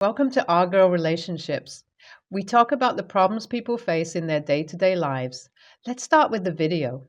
Welcome to Our Girl Relationships. We talk about the problems people face in their day to day lives. Let's start with the video.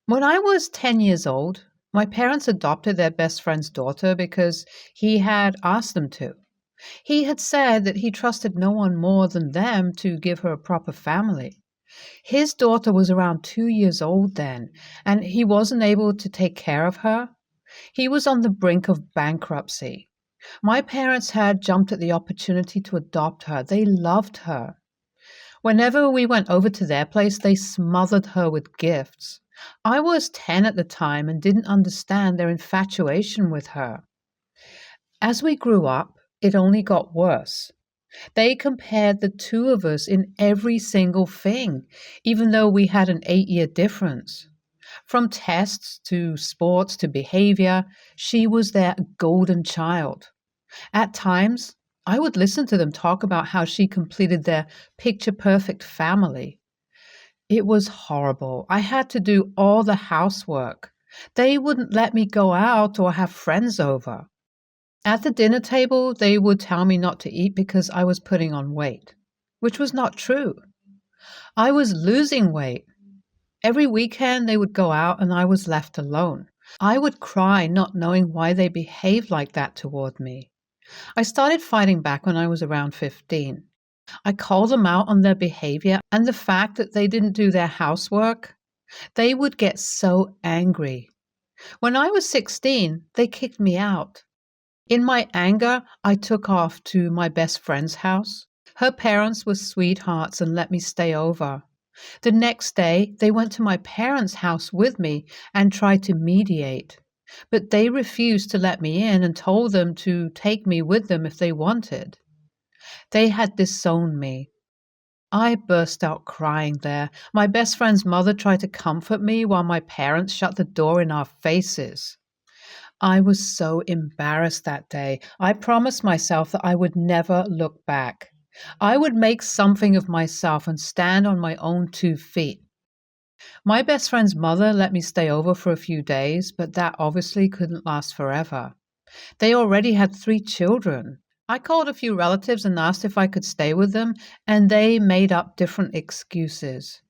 When I was 10 years old, my parents adopted their best friend's daughter because he had asked them to. He had said that he trusted no one more than them to give her a proper family. His daughter was around 2 years old then, and he wasn't able to take care of her. He was on the brink of bankruptcy. My parents had jumped at the opportunity to adopt her. They loved her. Whenever we went over to their place, they smothered her with gifts. I was 10 at the time and didn't understand their infatuation with her. As we grew up, it only got worse. They compared the two of us in every single thing, even though we had an 8-year difference. From tests to sports to behavior, she was their golden child. At times, I would listen to them talk about how she completed their picture-perfect family. It was horrible. I had to do all the housework. They wouldn't let me go out or have friends over. At the dinner table, they would tell me not to eat because I was putting on weight, which was not true. I was losing weight. Every weekend, they would go out and I was left alone. I would cry not knowing why they behaved like that toward me. I started fighting back when I was around 15. I called them out on their behavior and the fact that they didn't do their housework. They would get so angry. When I was 16, they kicked me out. In my anger, I took off to my best friend's house. Her parents were sweethearts and let me stay over. The next day, they went to my parents' house with me and tried to mediate. But they refused to let me in and told them to take me with them if they wanted. They had disowned me. I burst out crying there. My best friend's mother tried to comfort me while my parents shut the door in our faces. I was so embarrassed that day. I promised myself that I would never look back. I would make something of myself and stand on my own 2 feet. My best friend's mother let me stay over for a few days, but that obviously couldn't last forever. They already had 3 children. I called a few relatives and asked if I could stay with them, and they made up different excuses.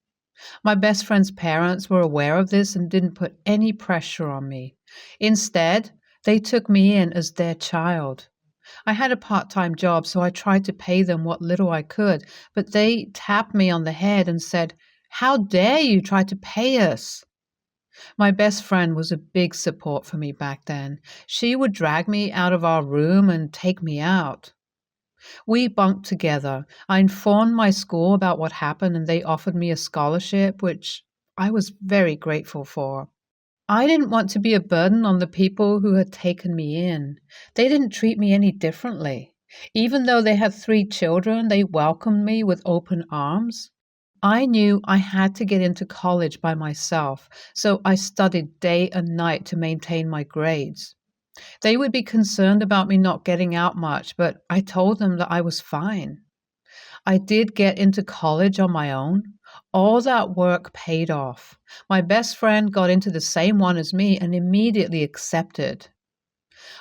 My best friend's parents were aware of this and didn't put any pressure on me. Instead, they took me in as their child. I had a part-time job, so I tried to pay them what little I could, but they tapped me on the head and said, "How dare you try to pay us?" My best friend was a big support for me back then. She would drag me out of our room and take me out. We bunked together. I informed my school about what happened and they offered me a scholarship, which I was very grateful for. I didn't want to be a burden on the people who had taken me in. They didn't treat me any differently. Even though they had 3 children, they welcomed me with open arms. I knew I had to get into college by myself, so I studied day and night to maintain my grades. They would be concerned about me not getting out much, but I told them that I was fine. I did get into college on my own. All that work paid off. My best friend got into the same one as me and immediately accepted.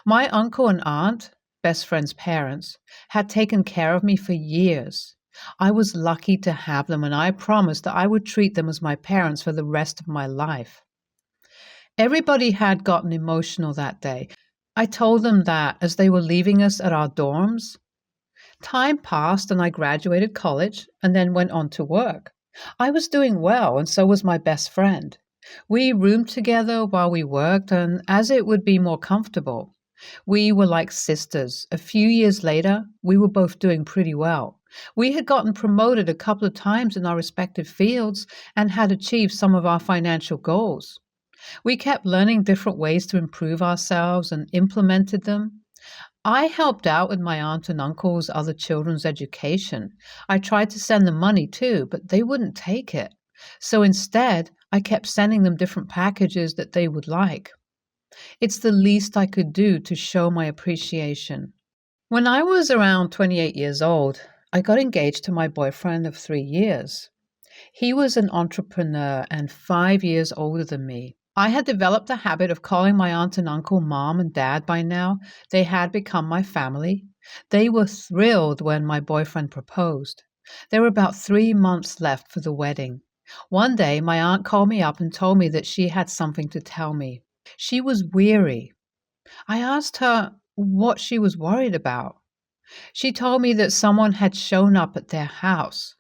My uncle and aunt, best friend's parents, had taken care of me for years. I was lucky to have them, and I promised that I would treat them as my parents for the rest of my life. Everybody had gotten emotional that day. I told them that as they were leaving us at our dorms. Time passed and I graduated college and then went on to work. I was doing well, and so was my best friend. We roomed together while we worked, and as it would be more comfortable. We were like sisters. A few years later, we were both doing pretty well. We had gotten promoted a couple of times in our respective fields and had achieved some of our financial goals. We kept learning different ways to improve ourselves and implemented them. I helped out with my aunt and uncle's other children's education. I tried to send them money too, but they wouldn't take it. So instead, I kept sending them different packages that they would like. It's the least I could do to show my appreciation. When I was around 28 years old, I got engaged to my boyfriend of 3 years. He was an entrepreneur and 5 years older than me. I had developed the habit of calling my aunt and uncle mom and dad by now. They had become my family. They were thrilled when my boyfriend proposed. There were about 3 months left for the wedding. One day, my aunt called me up and told me that she had something to tell me. She was weary. I asked her what she was worried about. She told me that someone had shown up at their house.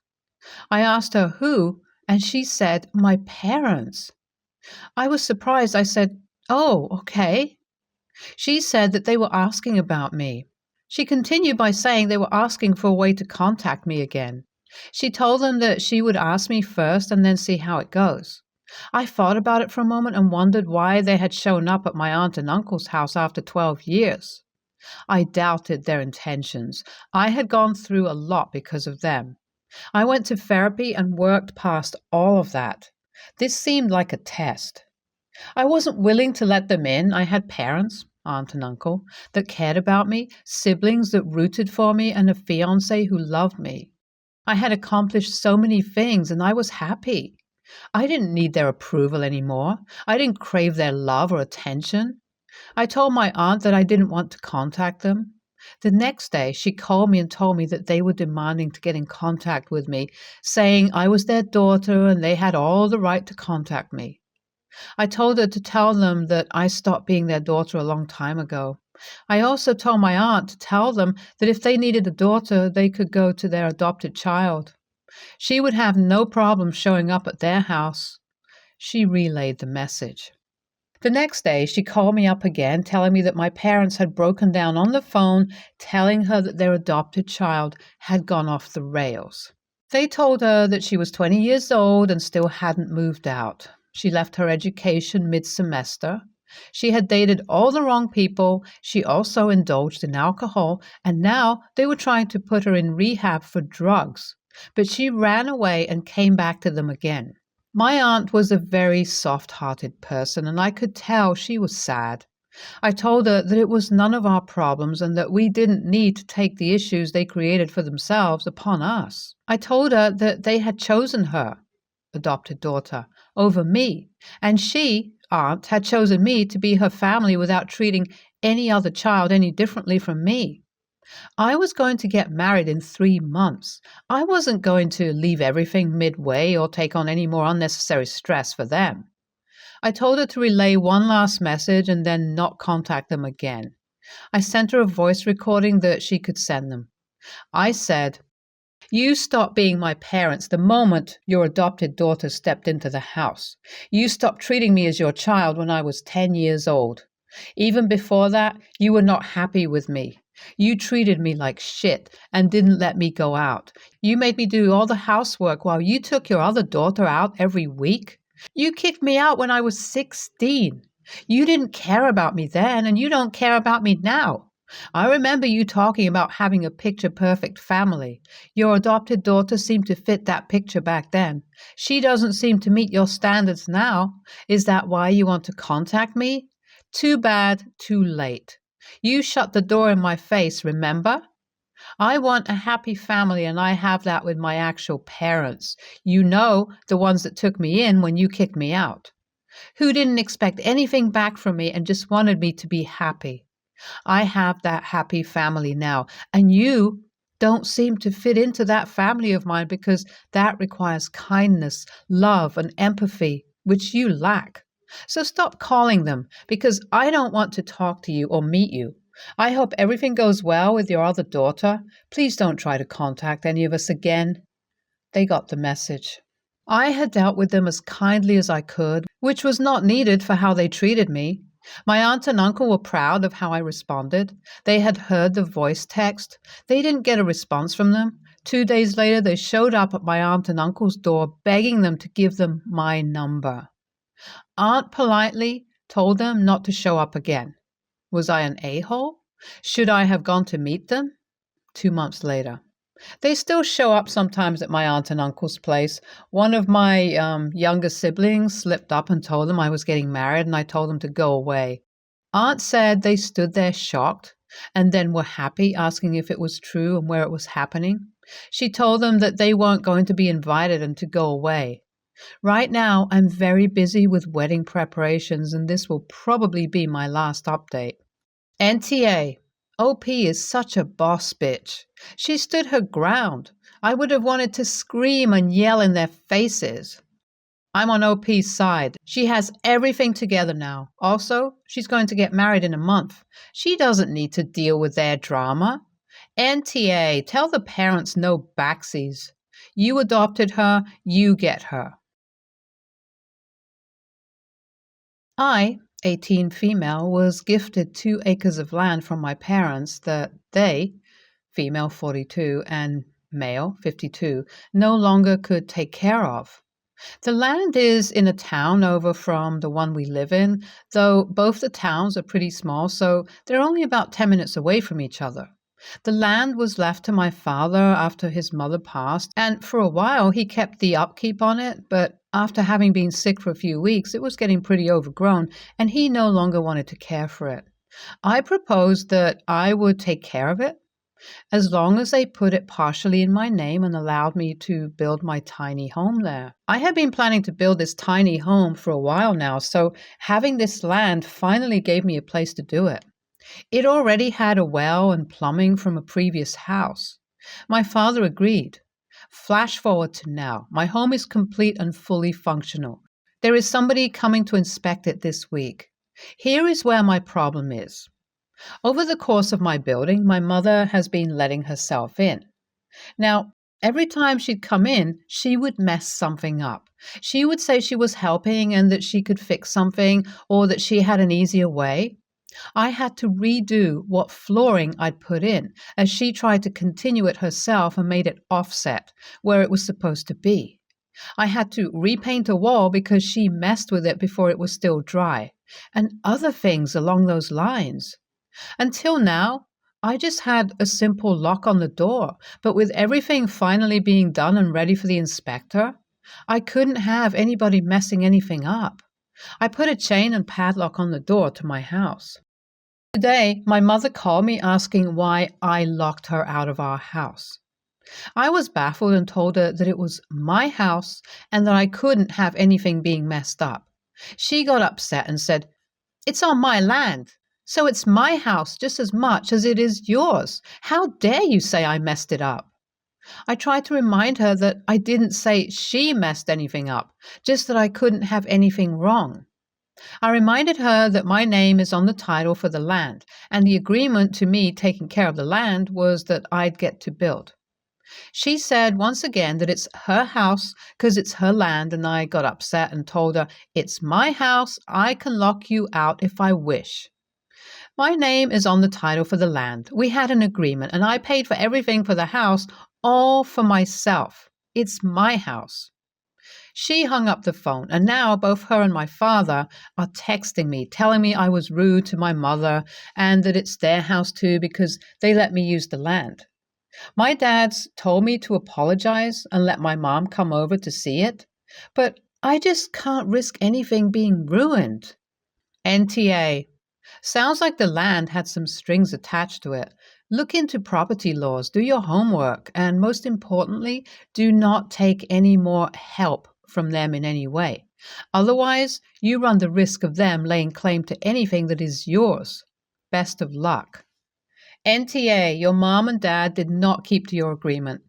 I asked her who, and she said, my parents. I was surprised. I said, "Oh, okay." She said that they were asking about me. She continued by saying they were asking for a way to contact me again. She told them that she would ask me first and then see how it goes. I thought about it for a moment and wondered why they had shown up at my aunt and uncle's house after 12 years. I doubted their intentions. I had gone through a lot because of them. I went to therapy and worked past all of that. This seemed like a test. I wasn't willing to let them in. I had parents, aunt and uncle, that cared about me, siblings that rooted for me, and a fiancé who loved me. I had accomplished so many things and I was happy. I didn't need their approval anymore. I didn't crave their love or attention. I told my aunt that I didn't want to contact them. The next day, she called me and told me that they were demanding to get in contact with me, saying I was their daughter and they had all the right to contact me. I told her to tell them that I stopped being their daughter a long time ago. I also told my aunt to tell them that if they needed a daughter, they could go to their adopted child. She would have no problem showing up at their house. She relayed the message. The next day, she called me up again, telling me that my parents had broken down on the phone, telling her that their adopted child had gone off the rails. They told her that she was 20 years old and still hadn't moved out. She left her education mid-semester. She had dated all the wrong people. She also indulged in alcohol, and now they were trying to put her in rehab for drugs. But she ran away and came back to them again. My aunt was a very soft-hearted person, and I could tell she was sad. I told her that it was none of our problems and that we didn't need to take the issues they created for themselves upon us. I told her that they had chosen her, adopted daughter, over me, and she, aunt, had chosen me to be her family without treating any other child any differently from me. I was going to get married in 3 months. I wasn't going to leave everything midway or take on any more unnecessary stress for them. I told her to relay one last message and then not contact them again. I sent her a voice recording that she could send them. I said, "You stopped being my parents the moment your adopted daughter stepped into the house. You stopped treating me as your child when I was 10 years old. Even before that, you were not happy with me. You treated me like shit and didn't let me go out. You made me do all the housework while you took your other daughter out every week. You kicked me out when I was 16. You didn't care about me then, and you don't care about me now. I remember you talking about having a picture-perfect family. Your adopted daughter seemed to fit that picture back then. She doesn't seem to meet your standards now. Is that why you want to contact me? Too bad, too late. You shut the door in my face, remember? I want a happy family, and I have that with my actual parents. You know, the ones that took me in when you kicked me out. Who didn't expect anything back from me and just wanted me to be happy. I have that happy family now, and you don't seem to fit into that family of mine because that requires kindness, love, and empathy, which you lack. So stop calling them, because I don't want to talk to you or meet you. I hope everything goes well with your other daughter. Please don't try to contact any of us again." They got the message. I had dealt with them as kindly as I could, which was not needed for how they treated me. My aunt and uncle were proud of how I responded. They had heard the voice text. They didn't get a response from them. 2 days later, they showed up at my aunt and uncle's door, begging them to give them my number. Aunt politely told them not to show up again. Was I an a-hole? Should I have gone to meet them? 2 months later. They still show up sometimes at my aunt and uncle's place. One of my younger siblings slipped up and told them I was getting married, and I told them to go away. Aunt said they stood there shocked and then were happy, asking if it was true and where it was happening. She told them that they weren't going to be invited and to go away. Right now, I'm very busy with wedding preparations, and this will probably be my last update. NTA. OP is such a boss bitch. She stood her ground. I would have wanted to scream and yell in their faces. I'm on OP's side. She has everything together now. Also, she's going to get married in a month. She doesn't need to deal with their drama. NTA, tell the parents no backsies. You adopted her, you get her. I, 18 female, was gifted 2 acres of land from my parents that they, female 42 and male 52, no longer could take care of. The land is in a town over from the one we live in, though both the towns are pretty small, so they're only about 10 minutes away from each other. The land was left to my father after his mother passed, and for a while he kept the upkeep on it, but after having been sick for a few weeks, it was getting pretty overgrown, and he no longer wanted to care for it. I proposed that I would take care of it, as long as they put it partially in my name and allowed me to build my tiny home there. I had been planning to build this tiny home for a while now, so having this land finally gave me a place to do it. It already had a well and plumbing from a previous house. My father agreed. Flash forward to now. My home is complete and fully functional. There is somebody coming to inspect it this week. Here is where my problem is. Over the course of my building, my mother has been letting herself in. Now, every time she'd come in, she would mess something up. She would say she was helping and that she could fix something or that she had an easier way. I had to redo what flooring I'd put in, as she tried to continue it herself and made it offset where it was supposed to be. I had to repaint a wall because she messed with it before it was still dry, and other things along those lines. Until now, I just had a simple lock on the door, but with everything finally being done and ready for the inspector, I couldn't have anybody messing anything up. I put a chain and padlock on the door to my house. Today, my mother called me asking why I locked her out of our house. I was baffled and told her that it was my house and that I couldn't have anything being messed up. She got upset and said, "It's on my land, so it's my house just as much as it is yours. How dare you say I messed it up?" I tried to remind her that I didn't say she messed anything up, just that I couldn't have anything wrong. I reminded her that my name is on the title for the land, and the agreement to me taking care of the land was that I'd get to build. She said once again that it's her house because it's her land, and I got upset and told her, "It's my house, I can lock you out if I wish." My name is on the title for the land. We had an agreement, and I paid for everything for the house, all for myself. It's my house. She hung up the phone, and now both her and my father are texting me, telling me I was rude to my mother and that it's their house too because they let me use the land. My dad's told me to apologize and let my mom come over to see it, but I just can't risk anything being ruined. NTA. Sounds like the land had some strings attached to it. Look into property laws, do your homework, and most importantly, do not take any more help from them in any way. Otherwise, you run the risk of them laying claim to anything that is yours. Best of luck. NTA, your mom and dad did not keep to your agreement.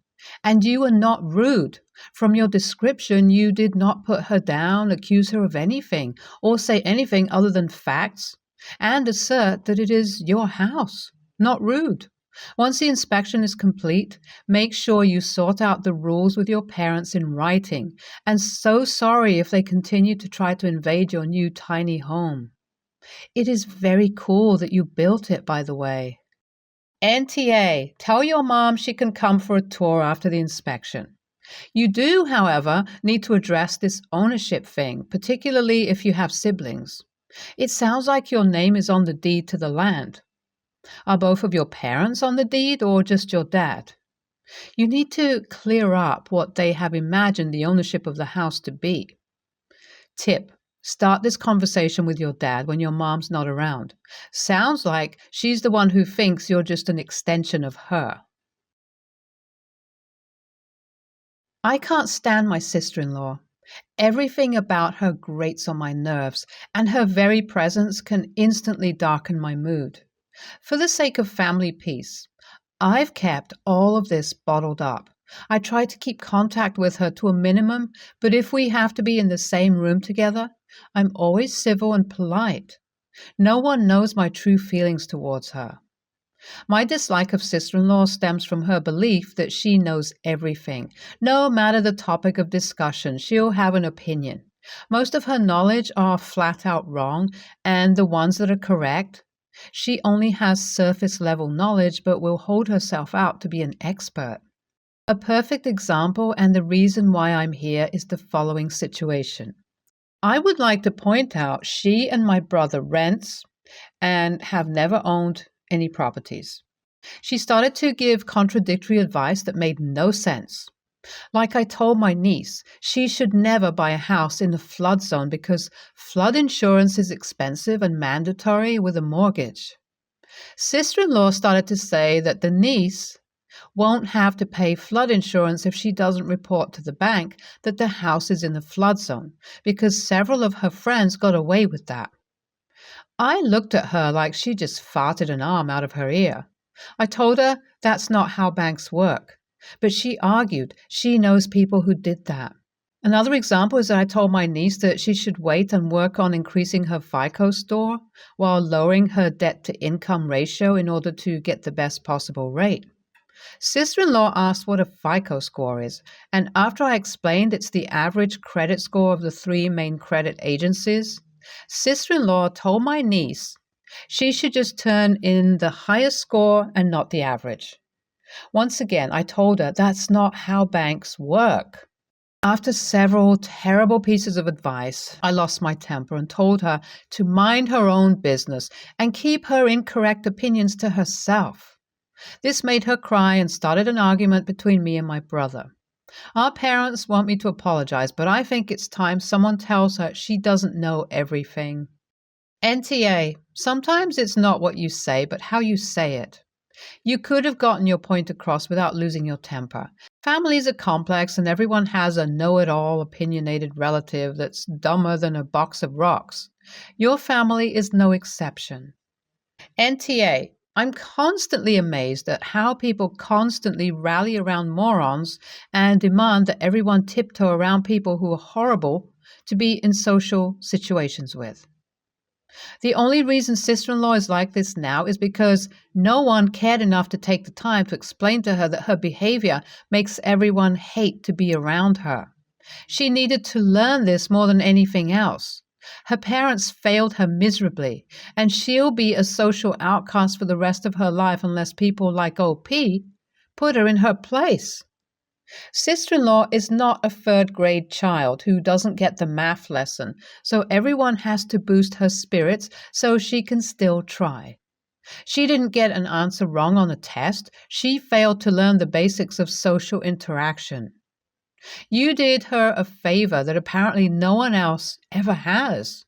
And you were not rude. From your description, you did not put her down, accuse her of anything, or say anything other than facts, and assert that it is your house. Not rude. Once the inspection is complete, make sure you sort out the rules with your parents in writing, and so sorry if they continue to try to invade your new tiny home. It is very cool that you built it, by the way. NTA, tell your mom she can come for a tour after the inspection. You do, however, need to address this ownership thing, particularly if you have siblings. It sounds like your name is on the deed to the land. Are both of your parents on the deed or just your dad? You need to clear up what they have imagined the ownership of the house to be. Tip. Start this conversation with your dad when your mom's not around. Sounds like she's the one who thinks you're just an extension of her. I can't stand my sister-in-law. Everything about her grates on my nerves, and her very presence can instantly darken my mood. For the sake of family peace, I've kept all of this bottled up. I try to keep contact with her to a minimum, but if we have to be in the same room together, I'm always civil and polite. No one knows my true feelings towards her. My dislike of sister-in-law stems from her belief that she knows everything. No matter the topic of discussion, she'll have an opinion. Most of her knowledge are flat out wrong, and the ones that are correct, she only has surface level knowledge but will hold herself out to be an expert. A perfect example and the reason why I'm here is the following situation. I would like to point out she and my brother rents and have never owned any properties. She started to give contradictory advice that made no sense. Like I told my niece, she should never buy a house in the flood zone because flood insurance is expensive and mandatory with a mortgage. Sister-in-law started to say that the niece won't have to pay flood insurance if she doesn't report to the bank that the house is in the flood zone, because several of her friends got away with that. I looked at her like she just farted an arm out of her ear. I told her that's not how banks work, but she argued she knows people who did that. Another example is that I told my niece that she should wait and work on increasing her FICO score while lowering her debt-to-income ratio in order to get the best possible rate. Sister-in-law asked what a FICO score is, and after I explained it's the average credit score of the three main credit agencies, sister-in-law told my niece she should just turn in the highest score and not the average. Once again, I told her that's not how banks work. After several terrible pieces of advice, I lost my temper and told her to mind her own business and keep her incorrect opinions to herself. This made her cry and started an argument between me and my brother. Our parents want me to apologize, but I think it's time someone tells her she doesn't know everything. NTA, sometimes it's not what you say, but how you say it. You could have gotten your point across without losing your temper. Families are complex and everyone has a know-it-all opinionated relative that's dumber than a box of rocks. Your family is no exception. NTA, I'm constantly amazed at how people constantly rally around morons and demand that everyone tiptoe around people who are horrible to be in social situations with. The only reason sister-in-law is like this now is because no one cared enough to take the time to explain to her that her behavior makes everyone hate to be around her. She needed to learn this more than anything else. Her parents failed her miserably, and she'll be a social outcast for the rest of her life unless people like OP put her in her place. Sister-in-law is not a third-grade child who doesn't get the math lesson, so everyone has to boost her spirits so she can still try. She didn't get an answer wrong on a test. She failed to learn the basics of social interaction. You did her a favor that apparently no one else ever has.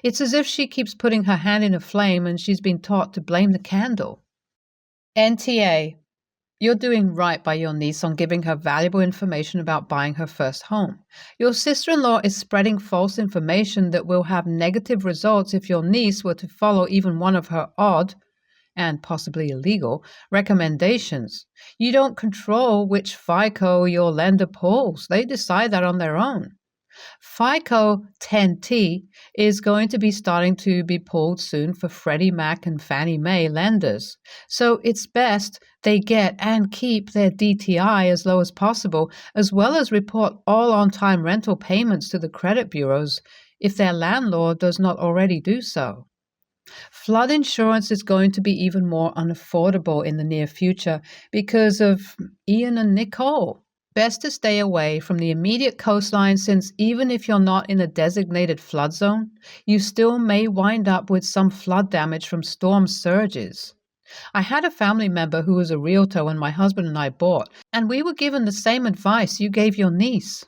It's as if she keeps putting her hand in a flame and she's been taught to blame the candle. NTA. You're doing right by your niece on giving her valuable information about buying her first home. Your sister-in-law is spreading false information that will have negative results if your niece were to follow even one of her odd, and possibly illegal, recommendations. You don't control which FICO your lender pulls. They decide that on their own. FICO 10T is going to be starting to be pulled soon for Freddie Mac and Fannie Mae lenders. So it's best they get and keep their DTI as low as possible, as well as report all on-time rental payments to the credit bureaus if their landlord does not already do so. Flood insurance is going to be even more unaffordable in the near future because of Ian and Nicole. Best to stay away from the immediate coastline since even if you're not in a designated flood zone, you still may wind up with some flood damage from storm surges. I had a family member who was a realtor when my husband and I bought, and we were given the same advice you gave your niece.